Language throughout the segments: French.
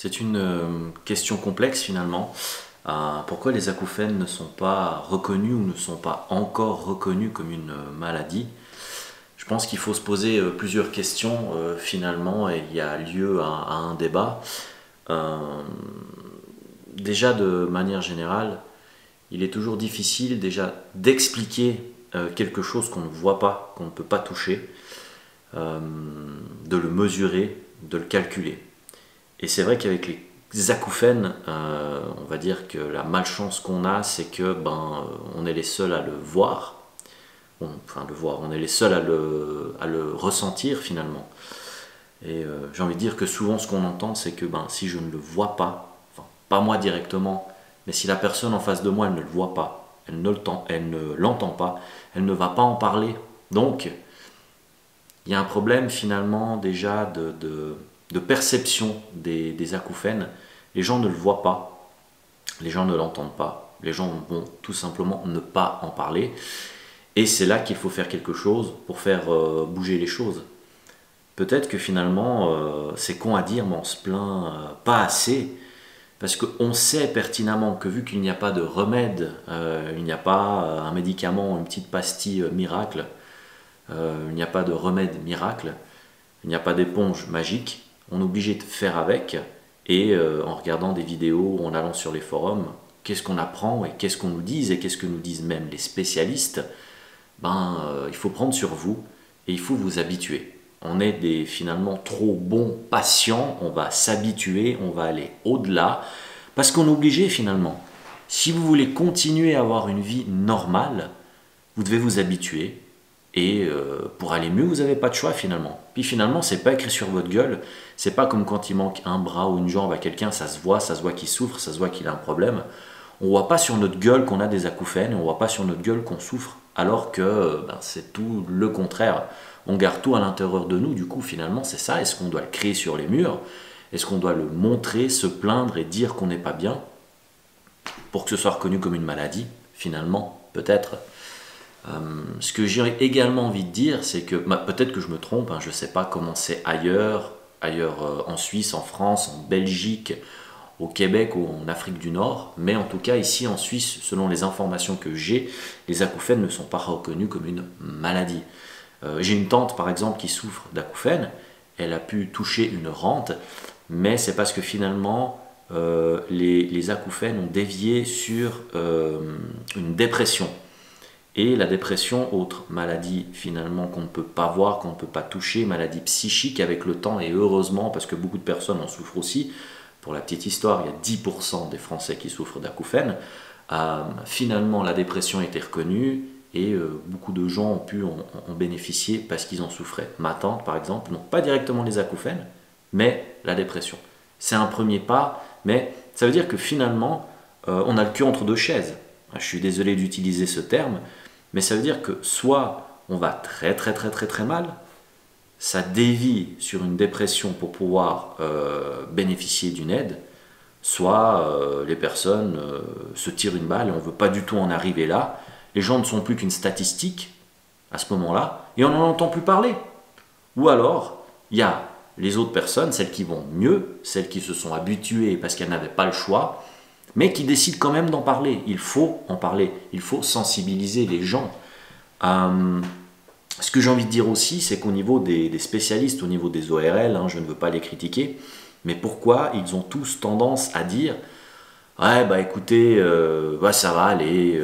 C'est une question complexe finalement. Pourquoi les acouphènes ne sont pas reconnus ou ne sont pas encore reconnus comme une maladie? Je pense qu'il faut se poser plusieurs questions finalement, et il y a lieu à un débat. Euh, Déjà de manière générale, il est toujours difficile déjà d'expliquer quelque chose qu'on ne voit pas, qu'on ne peut pas toucher, euh, de le mesurer, de le calculer. Et c'est vrai qu'avec les acouphènes, on va dire que la malchance qu'on a, c'est que on est les seuls à le voir. Enfin, le voir, on est les seuls à le ressentir finalement. Et j'ai envie de dire que souvent ce qu'on entend, c'est que si je ne le vois pas, enfin pas moi directement, mais si la personne en face de moi, elle ne le voit pas, elle ne l'entend pas, elle ne va pas en parler. Donc, il y a un problème finalement déjà de perception des acouphènes. Les gens ne le voient pas, les gens ne l'entendent pas, les gens vont tout simplement ne pas en parler. Et c'est là qu'il faut faire quelque chose pour faire bouger les choses. Peut-être que finalement, c'est con à dire, mais on se plaint pas assez, parce qu'on sait pertinemment que vu qu'il n'y a pas de remède, il n'y a pas un médicament, une petite pastille miracle, il n'y a pas de remède miracle, il n'y a pas d'éponge magique, on est obligé de faire avec, et en regardant des vidéos, en allant sur les forums, qu'est-ce qu'on apprend et qu'est-ce qu'on nous dit, et qu'est-ce que nous disent même les spécialistes. Il faut prendre sur vous et il faut vous habituer. On est finalement trop bons patients, on va s'habituer, on va aller au-delà, parce qu'on est obligé finalement. Si vous voulez continuer à avoir une vie normale, vous devez vous habituer, et pour aller mieux, vous n'avez pas de choix finalement. Puis finalement, c'est pas écrit sur votre gueule, c'est pas comme quand il manque un bras ou une jambe à quelqu'un, ça se voit qu'il souffre, ça se voit qu'il a un problème. On voit pas sur notre gueule qu'on a des acouphènes, on voit pas sur notre gueule qu'on souffre, alors que c'est tout le contraire. On garde tout à l'intérieur de nous, du coup finalement c'est ça. Est-ce qu'on doit le créer sur les murs? Est-ce qu'on doit le montrer, se plaindre et dire qu'on n'est pas bien pour que ce soit reconnu comme une maladie? Finalement, peut-être. Ce que j'ai également envie de dire, c'est que peut-être que je me trompe, je ne sais pas comment c'est ailleurs, en Suisse, en France, en Belgique, au Québec ou en Afrique du Nord, mais en tout cas ici en Suisse, selon les informations que j'ai, les acouphènes ne sont pas reconnus comme une maladie. J'ai une tante par exemple qui souffre d'acouphènes, elle a pu toucher une rente, mais c'est parce que finalement les acouphènes ont dévié sur une dépression. Et la dépression, autre maladie finalement qu'on ne peut pas voir, qu'on ne peut pas toucher, maladie psychique avec le temps, et heureusement parce que beaucoup de personnes en souffrent aussi. Pour la petite histoire, il y a 10% des Français qui souffrent d'acouphènes. Finalement, la dépression a été reconnue et beaucoup de gens ont pu en bénéficier parce qu'ils en souffraient. Ma tante, par exemple, non pas directement les acouphènes, mais la dépression. C'est un premier pas, mais ça veut dire que finalement, on a le cul entre deux chaises. Je suis désolé d'utiliser ce terme, mais ça veut dire que soit on va très très très très très mal, ça dévie sur une dépression pour pouvoir bénéficier d'une aide, soit les personnes se tirent une balle et on ne veut pas du tout en arriver là. Les gens ne sont plus qu'une statistique à ce moment-là et on n'en entend plus parler. Ou alors, il y a les autres personnes, celles qui vont mieux, celles qui se sont habituées parce qu'elles n'avaient pas le choix, mais qui décident quand même d'en parler. Il faut en parler, il faut sensibiliser les gens. Ce que j'ai envie de dire aussi, c'est qu'au niveau des spécialistes, au niveau des ORL, je ne veux pas les critiquer, mais pourquoi ils ont tous tendance à dire « Ouais, écoutez, ça va aller,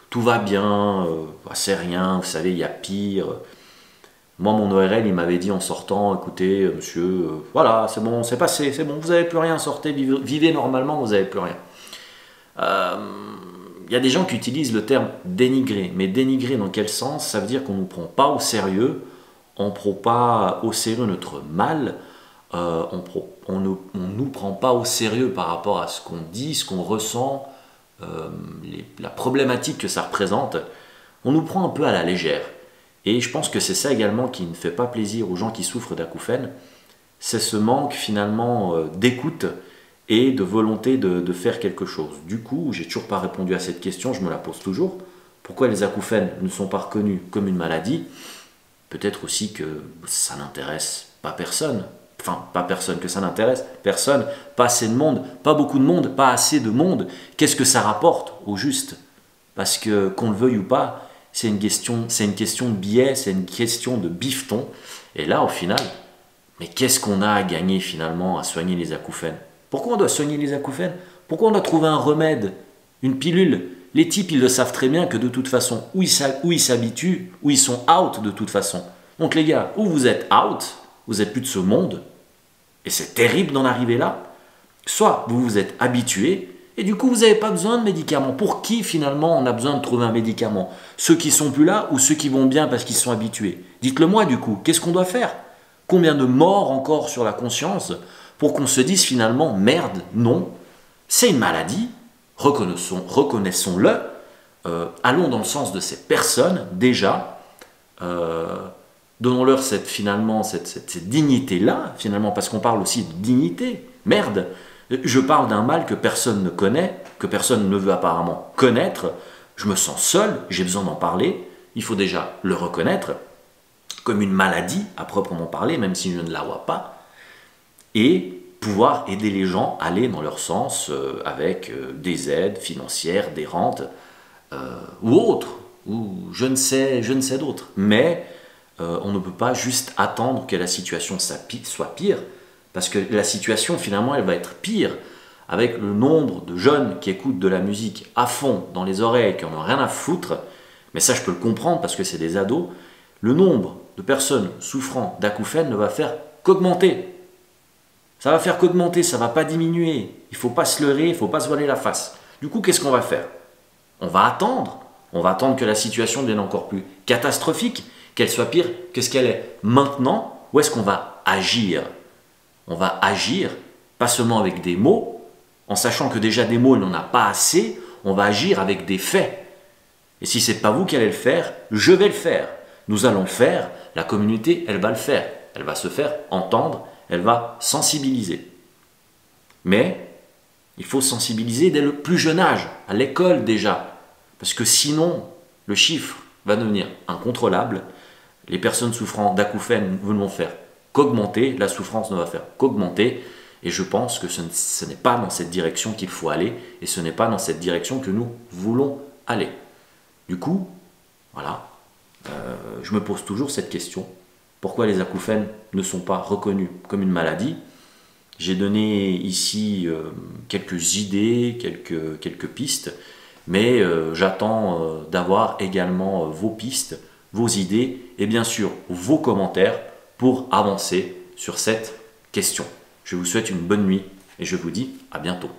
tout va bien, c'est rien, vous savez, il y a pire. » Moi, mon ORL, il m'avait dit en sortant « Écoutez, monsieur, voilà, c'est bon, c'est passé, c'est bon, vous n'avez plus rien, sortez, vivez normalement, vous n'avez plus rien. » Il y a des gens qui utilisent le terme dénigrer, mais dénigrer dans quel sens? Ça veut dire qu'on ne nous prend pas au sérieux, on ne prend pas au sérieux notre mal, on ne nous prend pas au sérieux par rapport à ce qu'on dit, ce qu'on ressent, la problématique que ça représente. On nous prend un peu à la légère. Et je pense que c'est ça également qui ne fait pas plaisir aux gens qui souffrent d'acouphènes, c'est ce manque finalement d'écoute et de volonté de faire quelque chose. Du coup, j'ai toujours pas répondu à cette question, je me la pose toujours. Pourquoi les acouphènes ne sont pas reconnus comme une maladie? Peut-être aussi que ça n'intéresse pas personne. enfin pas personne, que ça n'intéresse personne, pas assez de monde, pas beaucoup de monde, pas assez de monde, qu'est-ce que ça rapporte au juste? Parce que qu'on le veuille ou pas, c'est une question de billets, c'est une question de bifton. Et là, au final, mais qu'est-ce qu'on a à gagner finalement à soigner les acouphènes? Pourquoi on doit soigner les acouphènes? Pourquoi on doit trouver un remède, une pilule? Les types, ils le savent très bien que de toute façon, où ils s'habituent, où ils sont out de toute façon. Donc les gars, ou vous êtes out, vous n'êtes plus de ce monde, et c'est terrible d'en arriver là, soit vous vous êtes habitué, et du coup vous n'avez pas besoin de médicaments. Pour qui finalement on a besoin de trouver un médicament? Ceux qui sont plus là ou ceux qui vont bien parce qu'ils sont habitués? Dites-le moi du coup, qu'est-ce qu'on doit faire? Combien de morts encore sur la conscience pour qu'on se dise finalement merde, non, c'est une maladie, reconnaissons-le, allons dans le sens de ces personnes déjà, donnons-leur cette dignité-là, finalement, parce qu'on parle aussi de dignité. Merde, je parle d'un mal que personne ne connaît, que personne ne veut apparemment connaître. Je me sens seul, j'ai besoin d'en parler. Il faut déjà le reconnaître comme une maladie à proprement parler, même si je ne la vois pas, et pouvoir aider les gens à aller dans leur sens avec des aides financières, des rentes ou autres, ou je ne sais d'autres. Mais on ne peut pas juste attendre que la situation soit pire, parce que la situation finalement elle va être pire avec le nombre de jeunes qui écoutent de la musique à fond dans les oreilles, qui en ont rien à foutre. Mais ça je peux le comprendre parce que c'est des ados. Le nombre de personnes souffrant d'acouphènes ne va faire qu'augmenter. Ça va faire qu'augmenter, ça ne va pas diminuer. Il ne faut pas se leurrer, il ne faut pas se voiler la face. Du coup, qu'est-ce qu'on va faire? On va attendre que la situation devienne encore plus catastrophique, qu'elle soit pire que ce qu'elle est maintenant. Où est-ce qu'on va agir? On va agir, pas seulement avec des mots, en sachant que déjà des mots, il n'en a pas assez, on va agir avec des faits. Et si ce n'est pas vous qui allez le faire, je vais le faire. Nous allons le faire, la communauté, elle va le faire. Elle va se faire entendre, elle va sensibiliser. Mais il faut sensibiliser dès le plus jeune âge, à l'école déjà. Parce que sinon, le chiffre va devenir incontrôlable. Les personnes souffrant d'acouphènes ne vont faire qu'augmenter, la souffrance ne va faire qu'augmenter. Et je pense que ce n'est pas dans cette direction qu'il faut aller, et ce n'est pas dans cette direction que nous voulons aller. Du coup, voilà, je me pose toujours cette question. Pourquoi les acouphènes ne sont pas reconnus comme une maladie? J'ai donné ici quelques idées, quelques pistes, mais j'attends d'avoir également vos pistes, vos idées et bien sûr vos commentaires pour avancer sur cette question. Je vous souhaite une bonne nuit et je vous dis à bientôt.